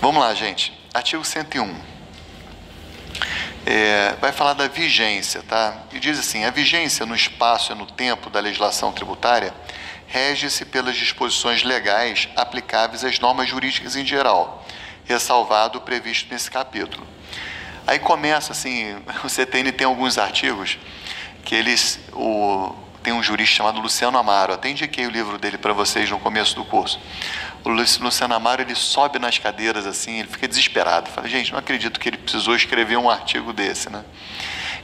Vamos lá, gente. Artigo 101. Vai falar da vigência, tá? E diz assim: a vigência no espaço e no tempo da legislação tributária rege-se pelas disposições legais aplicáveis às normas jurídicas em geral, ressalvado o previsto nesse capítulo. Aí começa assim, o CTN tem alguns artigos que tem um jurista chamado Luciano Amaro, até indiquei o livro dele para vocês no começo do curso. O Luciano Amaro, ele sobe nas cadeiras assim, ele fica desesperado, fala, gente, não acredito que ele precisou escrever um artigo desse, né?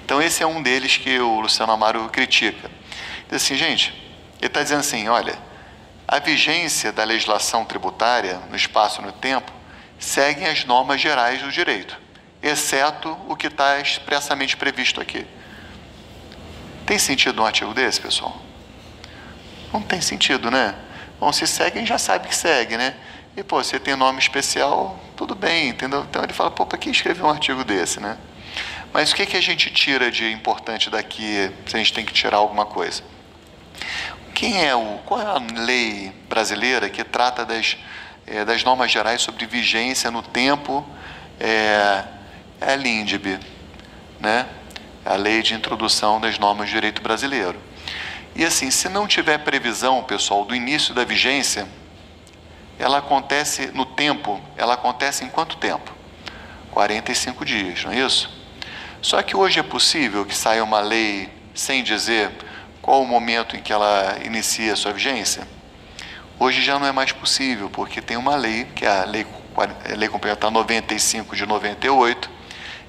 Então esse é um deles que o Luciano Amaro critica. Diz assim, gente, ele está dizendo assim, olha, a vigência da legislação tributária no espaço e no tempo seguem as normas gerais do direito, exceto o que está expressamente previsto aqui. Tem sentido um artigo desse, pessoal? Não tem sentido, né? Bom, se segue, a gente já sabe que segue, né? E, pô, você tem nome especial, tudo bem, entendeu? Então ele fala, pô, para que escrever um artigo desse, né? Mas o que a gente tira de importante daqui, se a gente tem que tirar alguma coisa? Qual é a lei brasileira que trata das normas gerais sobre vigência no tempo? É a LINDB, né? A Lei de Introdução das Normas de Direito Brasileiro. E assim, se não tiver previsão, pessoal, do início da vigência, ela acontece no tempo, ela acontece em quanto tempo? 45 dias, não é isso? Só que hoje é possível que saia uma lei sem dizer qual o momento em que ela inicia a sua vigência? Hoje já não é mais possível, porque tem uma lei, que é a Lei Complementar 95 de 98,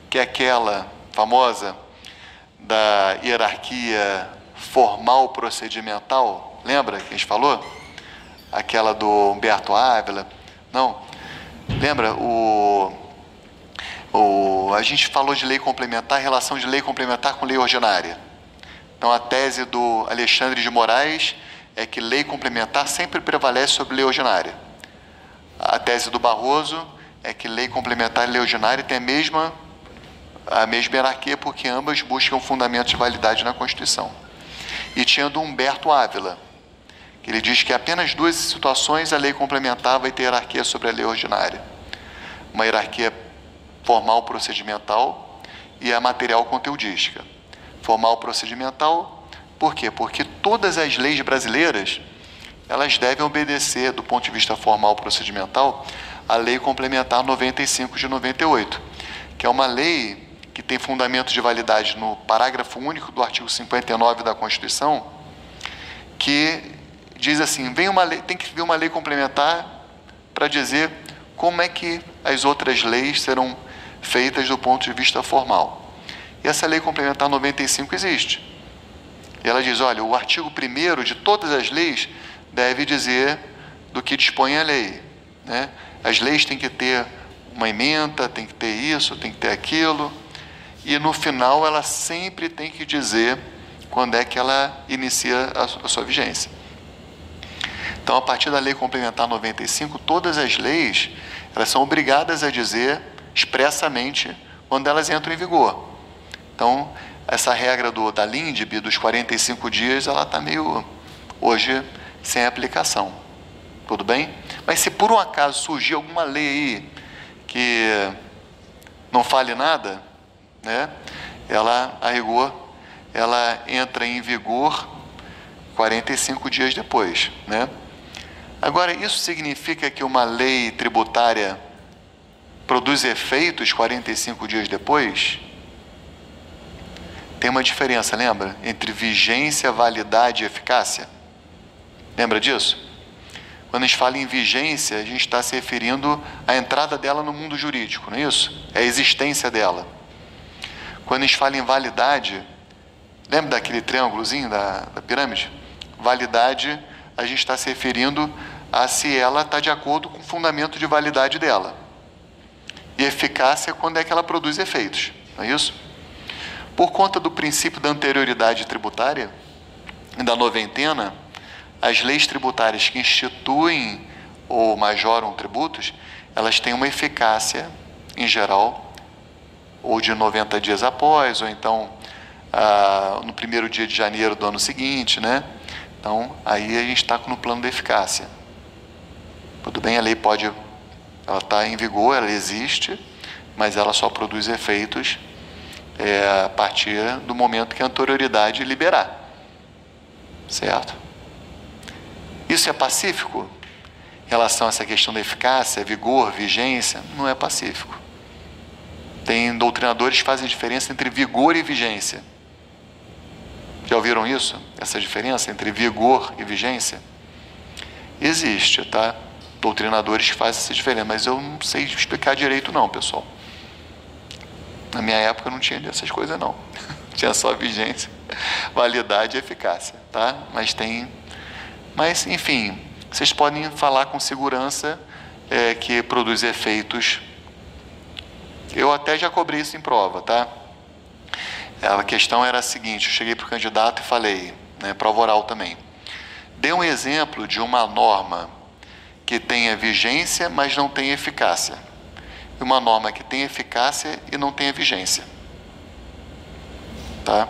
que é aquela famosa da hierarquia formal procedimental, lembra que a gente falou? Aquela do Humberto Ávila, não? Lembra? A gente falou de lei complementar, relação de lei complementar com lei ordinária. Então, a tese do Alexandre de Moraes é que lei complementar sempre prevalece sobre lei ordinária. A tese do Barroso é que lei complementar e lei ordinária têm a mesma hierarquia, porque ambas buscam fundamentos de validade na Constituição. E tinha do Humberto Ávila, que ele diz que apenas duas situações a lei complementar vai ter hierarquia sobre a lei ordinária. Uma hierarquia formal procedimental e a material conteudística. Formal procedimental, por quê? Porque todas as leis brasileiras, elas devem obedecer, do ponto de vista formal procedimental, a Lei Complementar 95 de 98, que é uma lei que tem fundamento de validade no parágrafo único do artigo 59 da Constituição, que diz assim, tem que vir uma lei complementar para dizer como é que as outras leis serão feitas do ponto de vista formal. E essa lei complementar 95 existe. E ela diz, olha, o artigo 1º de todas as leis deve dizer do que dispõe a lei, né? As leis têm que ter uma ementa, tem que ter isso, tem que ter aquilo, e no final ela sempre tem que dizer quando é que ela inicia a sua vigência. Então, a partir da Lei Complementar 95, todas as leis, elas são obrigadas a dizer expressamente quando elas entram em vigor. Então, essa regra da LINDB, dos 45 dias, ela está meio, hoje, sem aplicação. Tudo bem? Mas se por um acaso surgir alguma lei aí que não fale nada, né, ela, a rigor, ela entra em vigor 45 dias depois, né? Agora, isso significa que uma lei tributária produz efeitos 45 dias depois? Tem uma diferença, lembra? Entre vigência, validade e eficácia. Lembra disso? Quando a gente fala em vigência, a gente está se referindo à entrada dela no mundo jurídico, não é isso? É a existência dela. Quando a gente fala em validade, lembra daquele triângulozinho da pirâmide? Validade, a gente está se referindo a se ela está de acordo com o fundamento de validade dela. E eficácia, quando é que ela produz efeitos, não é isso? Por conta do princípio da anterioridade tributária e da noventena, as leis tributárias que instituem ou majoram tributos, elas têm uma eficácia, em geral, ou de 90 dias após, ou então no primeiro dia de janeiro do ano seguinte, né? Então, aí a gente está no plano da eficácia. Tudo bem, a lei pode Ela está em vigor, ela existe, mas ela só produz efeitos a partir do momento que a anterioridade liberar. Certo? Isso é pacífico? Em relação a essa questão da eficácia, vigor, vigência, não é pacífico. Tem doutrinadores que fazem diferença entre vigor e vigência. Já ouviram isso? Essa diferença entre vigor e vigência? Existe, tá? Doutrinadores que fazem essa diferença, mas eu não sei explicar direito não, pessoal. Na minha época não tinha dessas coisas não. Tinha só vigência, validade e eficácia, tá? Mas enfim, vocês podem falar com segurança que produz efeitos. Eu até já cobrei isso em prova, tá? A questão era a seguinte, eu cheguei para o candidato e falei, prova oral também. Dê um exemplo de uma norma que tenha vigência, mas não tem eficácia. E uma norma que tem eficácia e não tenha vigência. Tá?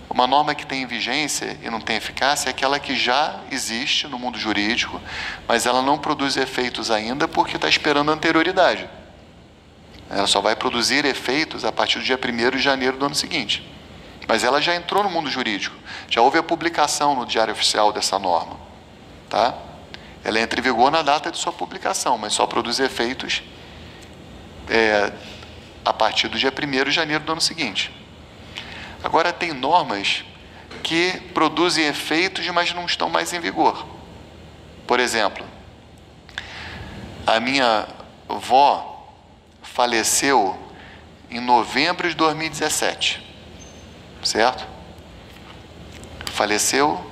Uma norma que tem vigência e não tem eficácia é aquela que já existe no mundo jurídico, mas ela não produz efeitos ainda porque está esperando a anterioridade. Ela só vai produzir efeitos a partir do dia 1º de janeiro do ano seguinte. Mas ela já entrou no mundo jurídico. Já houve a publicação no Diário Oficial dessa norma. Tá? Ela entra em vigor na data de sua publicação, mas só produz efeitos a partir do dia 1º de janeiro do ano seguinte. Agora, tem normas que produzem efeitos, mas não estão mais em vigor. Por exemplo, a minha avó faleceu em novembro de 2017, certo? Faleceu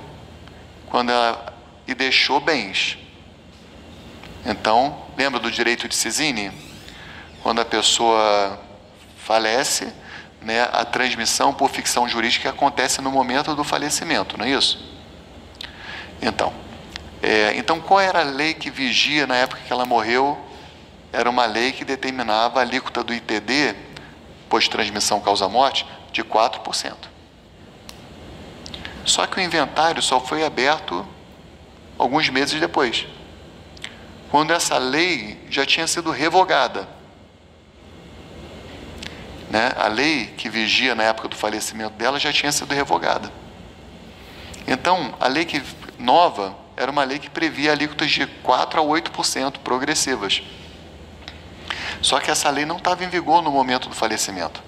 e deixou bens. Então, lembra do direito de Sisine? Quando a pessoa falece, a transmissão por ficção jurídica acontece no momento do falecimento, não é isso? Então, qual era a lei que vigia na época que ela morreu? Era uma lei que determinava a alíquota do ITD, pós-transmissão causa-morte, de 4%. Só que o inventário só foi aberto alguns meses depois, quando essa lei já tinha sido revogada. A lei que vigia na época do falecimento dela já tinha sido revogada. Então, a lei nova era uma lei que previa alíquotas de 4% a 8% progressivas. Só que essa lei não estava em vigor no momento do falecimento.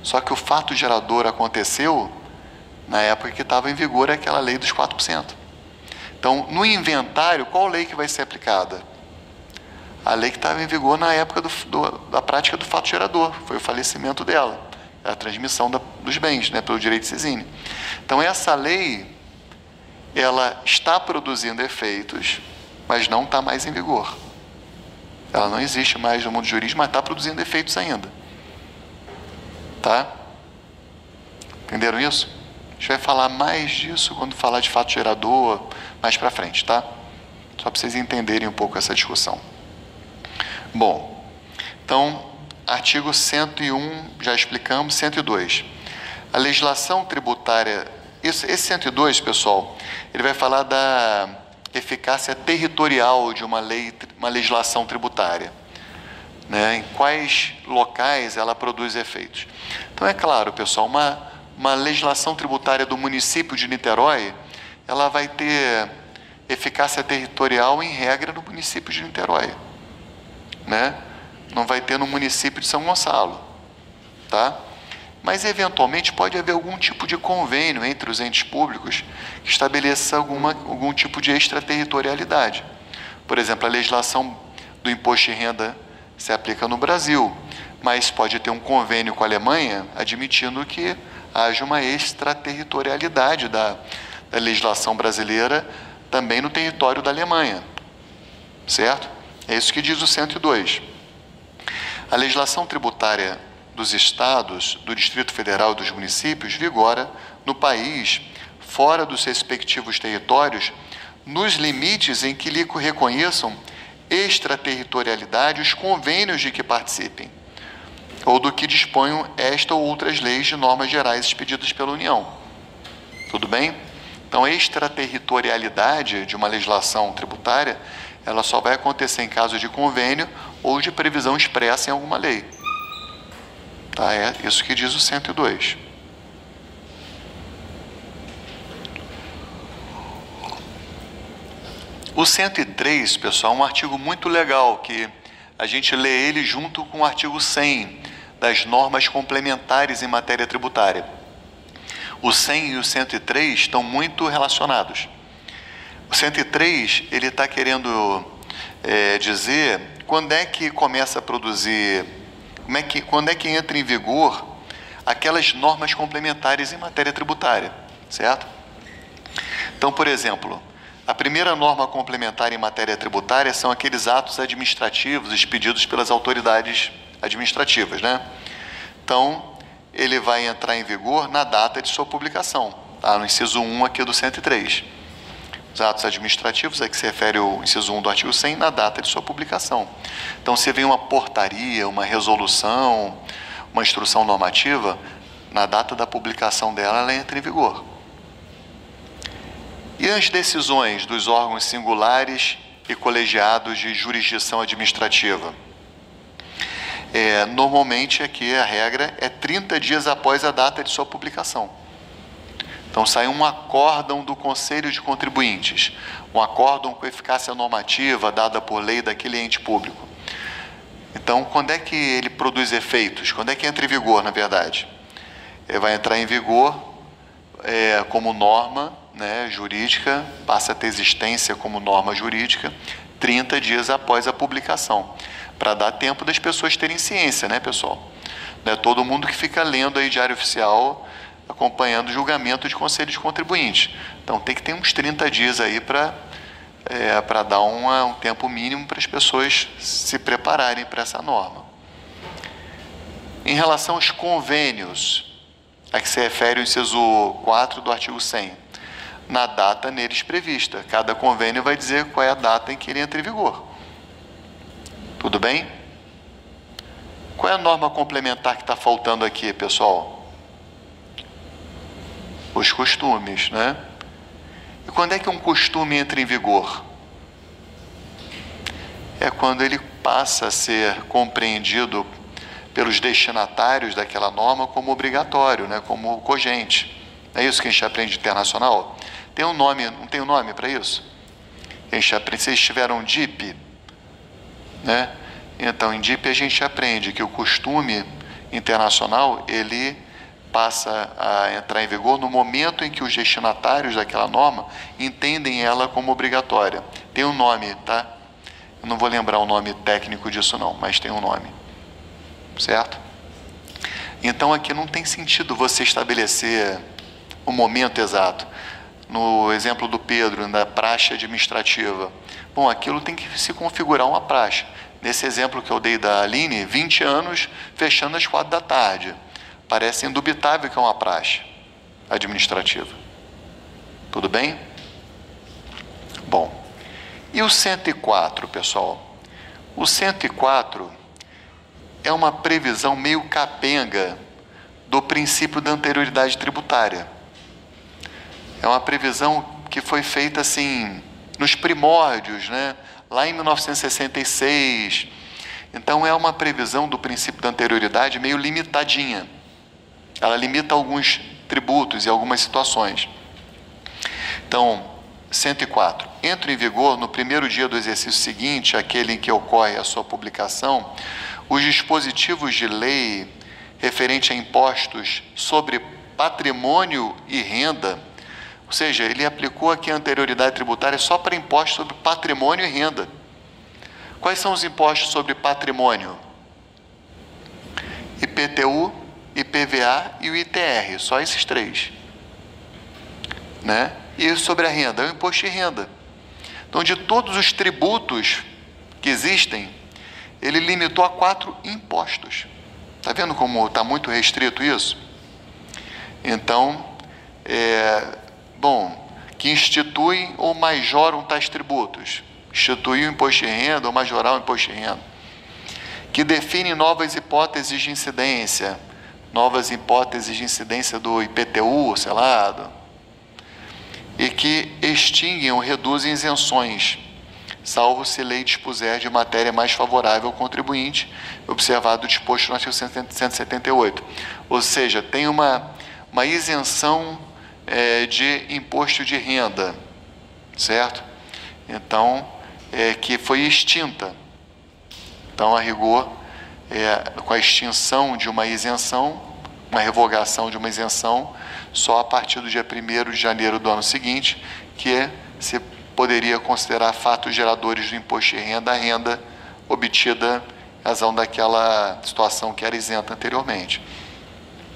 Só que o fato gerador aconteceu na época que estava em vigor aquela lei dos 4%. Então, no inventário, qual lei que vai ser aplicada? A lei que estava em vigor na época da prática do fato gerador, foi o falecimento dela, a transmissão dos bens, pelo direito de Sisine. Então, essa lei, ela está produzindo efeitos, mas não está mais em vigor. Ela não existe mais no mundo jurídico, mas está produzindo efeitos ainda. Tá? Entenderam isso? A gente vai falar mais disso quando falar de fato gerador, mais para frente, tá? Só para vocês entenderem um pouco essa discussão. Bom, então, artigo 101, já explicamos, 102. A legislação tributária, esse 102, pessoal, ele vai falar da eficácia territorial de uma legislação tributária. Em quais locais ela produz efeitos. Então, é claro, pessoal, uma legislação tributária do município de Niterói, ela vai ter eficácia territorial, em regra, no município de Niterói. Não vai ter no município de São Gonçalo, tá? Mas, eventualmente, pode haver algum tipo de convênio entre os entes públicos que estabeleça algum tipo de extraterritorialidade. Por exemplo, a legislação do imposto de renda se aplica no Brasil, mas pode ter um convênio com a Alemanha admitindo que haja uma extraterritorialidade da legislação brasileira também no território da Alemanha, certo? É isso que diz o 102. A legislação tributária dos estados, do Distrito Federal e dos municípios vigora no país, fora dos respectivos territórios, nos limites em que lhe reconheçam extraterritorialidade os convênios de que participem, ou do que disponham esta ou outras leis de normas gerais expedidas pela União. Tudo bem? Então, a extraterritorialidade de uma legislação tributária, ela só vai acontecer em caso de convênio ou de previsão expressa em alguma lei. Tá? É isso que diz o 102. O 103, pessoal, é um artigo muito legal, que a gente lê ele junto com o artigo 100, das normas complementares em matéria tributária. O 100 e o 103 estão muito relacionados. O 103, ele está querendo dizer quando é que começa a produzir, quando é que entra em vigor aquelas normas complementares em matéria tributária, certo? Então, por exemplo, a primeira norma complementar em matéria tributária são aqueles atos administrativos expedidos pelas autoridades administrativas, né? Então, ele vai entrar em vigor na data de sua publicação, tá? No inciso 1 aqui do 103. Os atos administrativos é que se refere ao inciso 1 do artigo 100, na data de sua publicação. Então, se vem uma portaria, uma resolução, uma instrução normativa, na data da publicação dela, ela entra em vigor. E as decisões dos órgãos singulares e colegiados de jurisdição administrativa? Normalmente, aqui a regra é 30 dias após a data de sua publicação. Então, sai um acórdão do Conselho de Contribuintes, um acórdão com eficácia normativa dada por lei daquele ente público. Então, quando é que ele produz efeitos? Quando é que entra em vigor, na verdade? Ele vai entrar em vigor como norma, né, jurídica, passa a ter existência como norma jurídica 30 dias após a publicação, para dar tempo das pessoas terem ciência, né, pessoal? Não é todo mundo que fica lendo aí Diário Oficial, acompanhando o julgamento de conselho de contribuinte. Então, tem que ter uns 30 dias aí para dar um tempo mínimo para as pessoas se prepararem para essa norma. Em relação aos convênios, a que se refere o inciso 4 do artigo 100, na data neles prevista. Cada convênio vai dizer qual é a data em que ele entra em vigor. Tudo bem? Qual é a norma complementar que está faltando aqui, pessoal? Os costumes, né? E quando é que um costume entra em vigor? É quando ele passa a ser compreendido pelos destinatários daquela norma como obrigatório, né? Como cogente. É isso que a gente aprende internacional? Tem um nome, não tem um nome para isso? A gente aprende, vocês tiveram DIP, né? Então, em DIP a gente aprende que o costume internacional, ele passa a entrar em vigor no momento em que os destinatários daquela norma entendem ela como obrigatória. Tem um nome, tá? Eu não vou lembrar o nome técnico disso não, mas tem um nome. Certo? Então, aqui não tem sentido você estabelecer o momento exato. No exemplo do Pedro, da praxe administrativa. Bom, aquilo tem que se configurar uma praxe. Nesse exemplo que eu dei da Aline, 20 anos fechando às 4 da tarde. Parece indubitável que é uma praxe administrativa. Tudo bem? Bom, e o 104, pessoal? O 104 é uma previsão meio capenga do princípio da anterioridade tributária. É uma previsão que foi feita assim, nos primórdios, né? Lá em 1966. Então, é uma previsão do princípio da anterioridade meio limitadinha. Ela limita alguns tributos e algumas situações. Então, 104. Entra em vigor no primeiro dia do exercício seguinte, aquele em que ocorre a sua publicação, os dispositivos de lei referente a impostos sobre patrimônio e renda. Ou seja, ele aplicou aqui a anterioridade tributária só para impostos sobre patrimônio e renda. Quais são os impostos sobre patrimônio? IPTU, IPVA e o ITR, só esses três. Né? E sobre a renda? É o imposto de renda. Então, de todos os tributos que existem, ele limitou a 4 impostos. Está vendo como está muito restrito isso? Então, que instituem ou majoram tais tributos. Instituir o imposto de renda ou majorar o imposto de renda. Que definem novas hipóteses de incidência. Novas hipóteses de incidência do IPTU, sei lá. E que extinguem ou reduzem isenções. salvo se lei dispuser de matéria mais favorável ao contribuinte, observado o disposto no artigo 178. Ou seja, tem uma isenção de imposto de renda, certo? Então, que foi extinta. Então, a rigor, com a extinção de uma isenção, uma revogação de uma isenção, só a partir do dia 1º de janeiro do ano seguinte, que se poderia considerar fatos geradores do imposto de renda a renda obtida em razão daquela situação que era isenta anteriormente.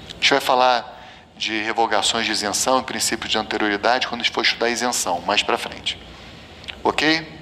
A gente vai falar de revogações de isenção e princípios de anterioridade quando a gente for estudar isenção, mais para frente. Ok?